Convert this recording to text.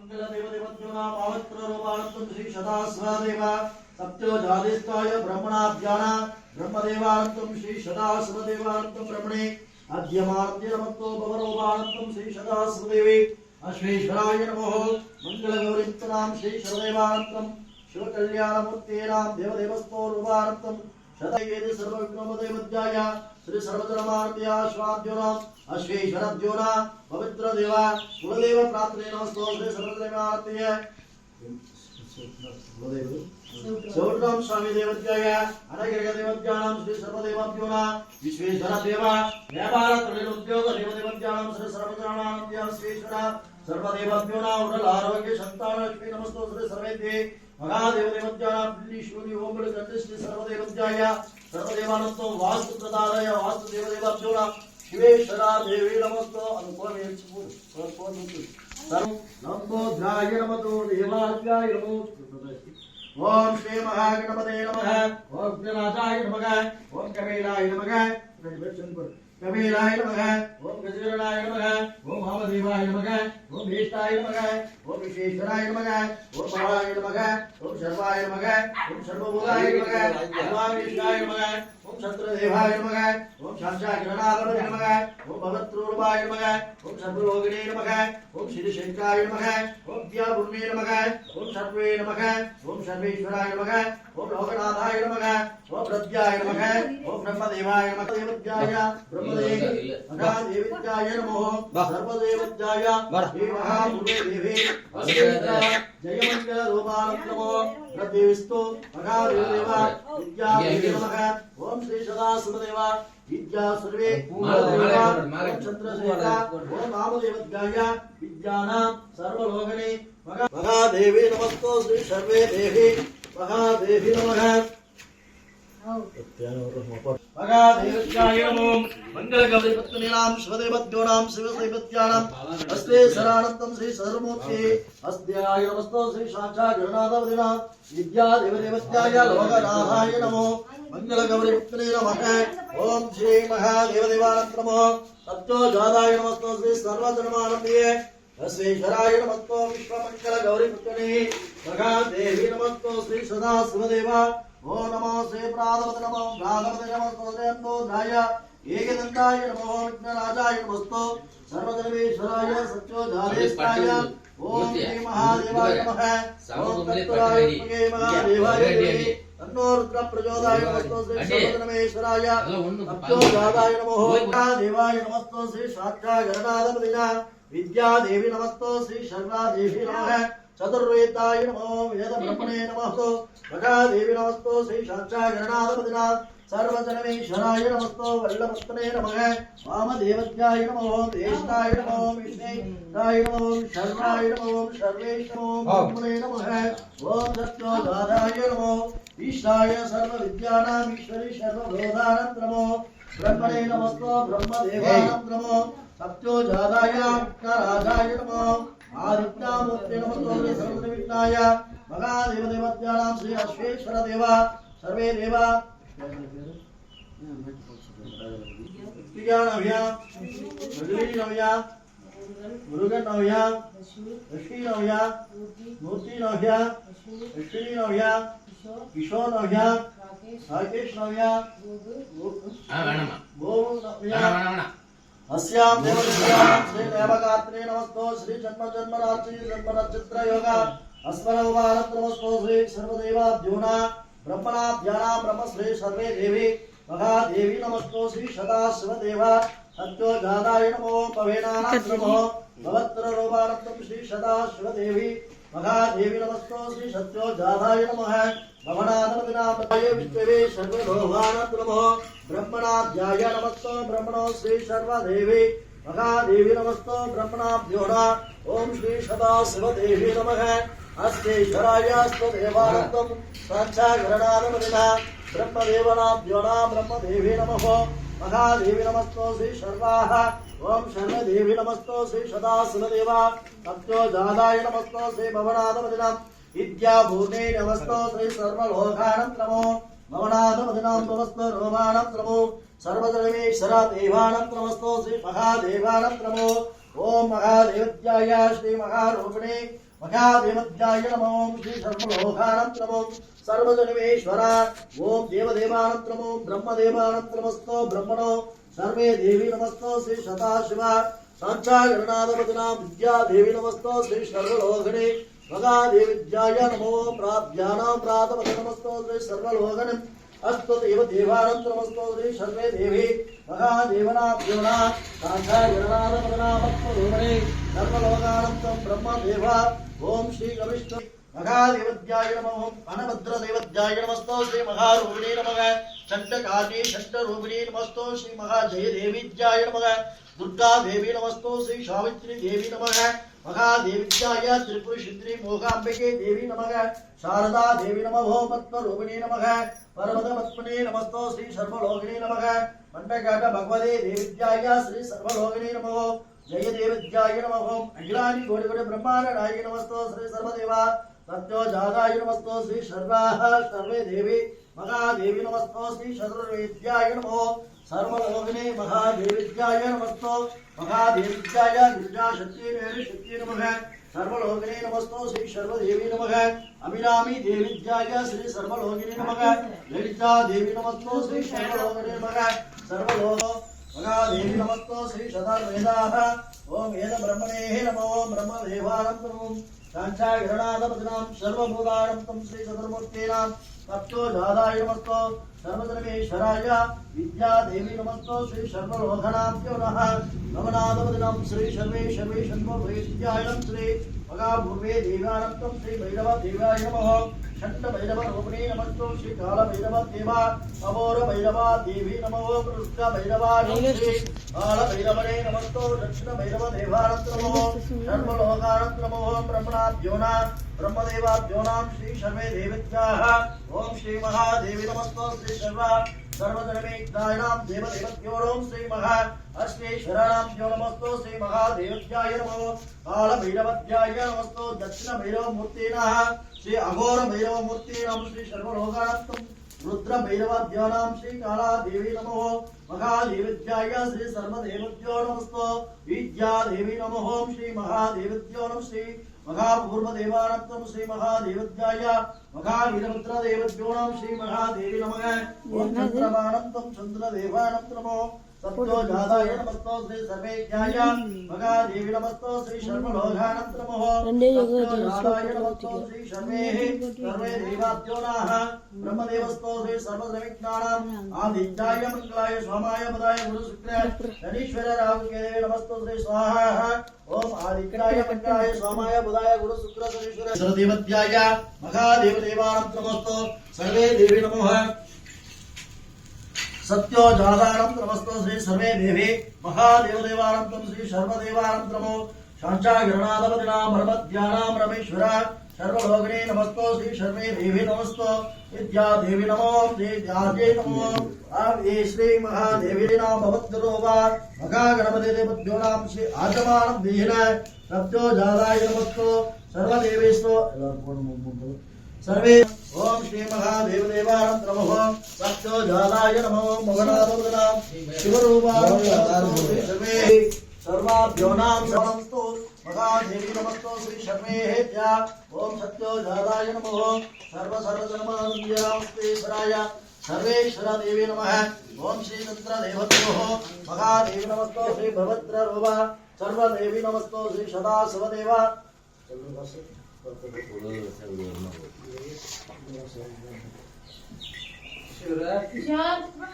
मंगलदेवदेवत्योना पवित्ररूपाणत्वं श्री सदाशिवदेव सत्यो जादिष्टाय ब्रह्मणाभ्याना ब्रह्मदेवानत्वं श्री सदाशिवदेवानत्वं ब्रह्मणे अद्यमाद्य नमतो भवरूपाणत्वं श्री सदाशिवदेवी अश्वेश्वराय नमो मंगलगौरीत्तनां श्री सर्वदेवानत्वं शिवकल्याणमूर्तेनां देवदेवस्तोरूपाणत्वं शतयेदि सर्वविघ्नोपदेवत्याय श्री सर्वधर्मार्त्या स्वाद्योनां अश्वेश्वरद्योना पवित्र देवा कुलदेव प्रार्थने नमस्तो श्री सर्वधर्मार्त्य सौत्रम स्वामी देवत्याय अनगिरग देवत्यानां श्री सर्वदेवाभ्योना विश्वेश्वर देवा व्यापार त्रय उद्योग देवदेवत्यानां श्री सर्वधर्मार्त्य विश्वेश्वर सर्वदेवाभ्योना उडल आरोग्य संतान लक्ष्मी नमस्तो श्री सर्वेभ्ये महादेव देवत्यानां पिल्ली शून्य ओम श्री सर्वदेवत्याय सर्वदेवानंतो वास्तु प्रदाय वास्तु देवदेवाभ्योना शिवेश्वरा देवी नमस्तो अनुपमेच्छु सर्व नमोध्याय नमतो देवाभ्याय नमो ओम श्री महागणपते नमः ओम गणनाथाय नमः ओम कपिलाय नमः कपिलाय नमः ओम गजराय नमः ओम महादेवाय नमः ओम वेष्टाय नमः ओम विश्वेश्वराय नमः ओम महाय नमः ओम सर्वाय नमः ओम सर्वभूताय नमः ओम विष्णाय नमः ओम शत्रुदेवाय नमः ओम शांशागणाधिपते नमः ओम भवत्रूपाय नमः ओम सर्वलोकिने नमः ओम श्रीशंकराय नमः ओम द्याभूमे नमः ओम सर्वे नमः ओम सर्वेश्वराय नमः ओम लोकनाथाय नमः ओम प्रद्याय नमः ओम ब्रह्मदेवाय नमः देवत्याय ब्रह्मदेवी महादेवत्याय नमो सर्वदेवत्याय हे महाभूते देवी जयमंगल रूपाणं नमो प्रतिविस्तु महादेवा विद्यादेवी नमः ओम श्री सदाशिवदेवा विद्या सर्वे चंद्रशेखरा ओम महादेवत्याय विद्यानां सर्वलोकने महादेवी नमस्तो श्री सर्वे देवी महादेवी नमः महादेवत्याय नमो मंगलगौरीपत्नीनां शिवदेवत्योनां शिवदेवत्यानां हस्ते शरानन्दं श्री सर्वमूर्ते हस्त्याय नमस्तो श्री साक्षात् विद्यादेवदेवत्याय लोकनाथाय नमो मंगलगौरीपत्नी नमः ओम श्री महादेवदेवानंद नमो सत्यो जाताय नमस्तो श्री सर्वधर्मानन्दे श्रीश्वराय नमस्तो विश्वमंगलगौरीपत्नी महादेवी नमस्तो श्री सदाशिवदेवा ओम नमो श्री प्राणपते नमो गाधपते नमस्तो श्रीअन्तोधाय एकदन्ताय नमो विघ्नराजाय नमस्तो सर्वधर्मेश्वराय सत्योजादेष्टाय ओम श्री महादेवाय नमः ओम तत्पुराय महादेवाय तन्नो रुद्र प्रचोदयाय नमस्तो श्री सर्वधर्मेश्वराय सत्योजाताय नमो महादेवाय नमस्तो श्री साक्षात् विद्यादेवी नमस्तो श्री शर्वादेवी नमः चतुर्वेदाय नमो वेद ब्रह्मणे नमः महादेवी नमस्तो श्री साक्षागणाधिपतिना सर्वजनमेश्वराय नमस्तो वल्लभस्तने नमः वामदेवत्याय नमो देष्टाय नमो विष्णुराय नमो शर्वाय नमो सर्वेश्वरो ब्रह्मणे नमः ओम सत्योजाताय नमो ईशाय सर्वविद्यानां ईश्वरी सर्वबोधानं नमो ब्रह्मणे नमस्तो ब्रह्मदेवानं नमो सत्योजाताय विघ्नराजाय नमो आदित्यामूर्ते नमो सर्वविघ्नाय महादेवदेवत्यानां श्री अश्वेश्वर देवा सर्वे देवा नव्या नव्या मुरुगन नव्या लक्ष्मी नव्या मूर्ति नव्या लक्ष्मी नव्या किशोर नव्या राकेश नव्या गो नव्या अस्यां देवदेव्यां श्री देवगात्रे नमस्तो श्री जन्म नक्षत्र योगा अस्मरौमानत्र नमस्तो श्री सर्वदेवाभ्योना ब्रह्मणाभ्यानां ब्रह्मश्री सर्वे देवी महादेवी नमस्तो श्री सदाशिवदेवा सत्योजाताय नमो पवेनानां नमो भवत्ररूपाणं श्री सदाशिवदेवी महादेवी नमस्तो श्री सत्योजाताय नमः भवनादनामताय विश्वे सर्वलोकानां नमो ब्रह्मणाभ्याय नमस्तो ब्रह्मणो श्री सर्वदेवी महादेवी नमस्तो ब्रह्मणाभ्योना ओम श्री सदाशिवदेवी नमः अस्तेश्वराय स्वदेवानन्दं साक्षागणाधिपतिना ब्रह्मदेवनाभ्योना ब्रह्मदेवी नमः महादेवी नमस्तो श्री सर्वाः ओम सर्वदेवी नमस्तो श्री सदाशिवदेवा सत्योजाताय नमस्तो श्री भवनाधिपतिना विद्याभूते नमस्तो श्री सर्वलोकानं नमो भवनाधिपतिनां नमस्तो रोमानं नमो सर्वधर्मेश्वर देवानं नमस्तो श्री महादेवानं नमो ओम महादेवत्याय श्री महारूपिणे महादेवत्याय नमो श्री सर्वलोकानंत नमो सर्वजनिमेश्वरा ओम देवदेवानंत नमो ब्रह्मदेवानंत नमस्तो ब्रह्मणो सर्वे देवी नमस्तो श्री सदाशिवा साक्षागरनाथपतिना विद्या देवी नमस्तो श्री सर्वलोकने महादेवत्याय नमो प्राभ्यानां प्रातपति नमस्तो श्री सर्वलोकने अस्तु देव देवानंत नमस्तो श्री सर्वे देवी महादेवनाभ्यो नमः साक्षागरनाथपतिनामत्मरूपिणे सर्वलोकानंतं ब्रह्मदेवा ओम श्री गविष्णु महादेवत्याय नमः अनभद्रदेवत्याय नमस्तो श्री महारूपिणे नमः चंडकाली षष्ठरूपिणे नमस्तो श्री महाजयदेवीत्याय नमः दुर्गा देवी नमस्तो श्री सावित्री देवी नमः महादेवीत्याय त्रिपुरसुंदरी मोगांबिके देवी नमः शारदा देवी नमः पद्मरूपिणे नमः परमदपत्मने नमस्तो श्री सर्वलोकिने नमः मंडकाट भगवते देवीत्याय श्री सर्वलोकिने नमः जय देवत्याय नमः अखिलानि कोटिकोटि ब्रह्मांड नायक नमस्तो श्री सर्वदेवा सत्यो जाताय नमस्तो श्री सर्वाः सर्वे देवी महादेवी नमस्तो श्री सर्ववेद्याय नमः सर्वलोकने महादेवीत्याय नमस्तो महादेवीत्याय गिरिजा शक्ति नमः सर्वलोकने नमस्तो श्री सर्वदेवी नमः अभिरामी देवीत्याय श्री सर्वलोकिने नमः ललिता देवी नमस्तो श्री सर्वलोकने नमः सर्वलोक महादेवी नमस्तो श्री सदावेदाः ओम वेद ब्रह्मणे नमो ब्रह्मदेवानंत नमो साक्षागरनाथपतिनां सर्वभूतानंतं श्री सदर्मूर्तीनां तत्तो जादाय नमस्तो सर्वधर्मेश्वराय विद्या देवी नमस्तो श्री सर्वलोकनाभ्यो नमः नवनाथपतिनां श्री सर्वे सर्वे शन्मोभयत्याय श्री मगाभूर्वे देवानंतं श्री भैरव देवाय नमः षट् भैरव रूपिणे नमस्तो श्री काल भैरव देवा अमोर भैरव देवी नमो पृष्ठ भैरव श्री काल भैरवने नमस्तो दक्षिण भैरव देवानंत नमो सर्वलोकानंत नमो ब्रह्मणाभ्यो नमः ब्रह्मदेवाभ्यो नमः श्री सर्वे देवत्याः ओम श्री महादेवी नमस्तो श्री सर्वधर्मेक्तानां देवदेवत्यो नमः श्री महा अष्टेश्वराणां नमस्तो श्री महादेवत्याय नमो काल भैरवत्याय नमस्तो दक्षिण भैरव मूर्तिनः श्री अघोर भैरव मूर्तिनां श्री सर्वलोकानंतं रुद्र भैरवाभ्यानां श्री काला देवी नमो महादेवत्याय श्री सर्वदेवत्यो नमस्तो विद्या देवी नमो श्री महादेवत्यो नमः श्री महापूर्वदेवानंतं श्री महादेवत्याय महावीरभद्रदेवत्यो नमः श्री महादेवी नमः ओम चंद्रमानंतं चंद्रदेवानंत नमो सत्यो जाताय नमस्तो श्री सर्वेज्ञाय महादेवी नमस्तो श्री सर्वलोकानंत नमः सत्यो जाताय नमस्तो श्री सर्वे देवाभ्यो नमः ब्रह्मदेवस्तो श्री सर्वद्रविज्ञानां आदित्याय मंगलाय स्वामाय पदाय गुरु शुक्र शनीश्वर राहु केतवे नमस्तो श्री स्वाहा ओम आदित्याय मंगलाय स्वामाय पदाय गुरु शुक्र शनीश्वर सर्वदेवत्याय महादेव देवानंत नमस्तो सर्वे देवी नमः सत्यो जातानंत नमस्तो श्री सर्वे देवी महादेव देवानंतं श्री सर्वदेवानंत नमो शांचागरनाथपतिनां ब्रह्मध्यानां रमेश्वरा सर्वलोकने नमस्तो श्री सर्वे देवी नमस्तो विद्या देवी नमो विद्याजे नमो आवे श्री महादेवी नाम भवद्रोवा महागणपति देवत्यो नाम श्री आजमानं दीन सत्यो जाताय नमस्तो सर्वदेवेस्तो सर्वे ओम श्री महादेव देवानंत नमः सत्यो जाताय नमो मगनाथपतिनां शिवरूपाय सर्वे सर्वाभ्यो नाम नमस्तो महादेवी नमस्तो श्री सर्वेभ्यः ओम सत्यो जाताय नमः सर्वसर्वजन्मानुज्ञास्तेश्वराय सर्वेश्वर देवी नमः ओम श्री तंत्रदेवत्यो महादेवी नमस्तो श्री भवद्ररूपा सर्वदेवी नमस्तो श्री सदाशिवदेवा शिवराज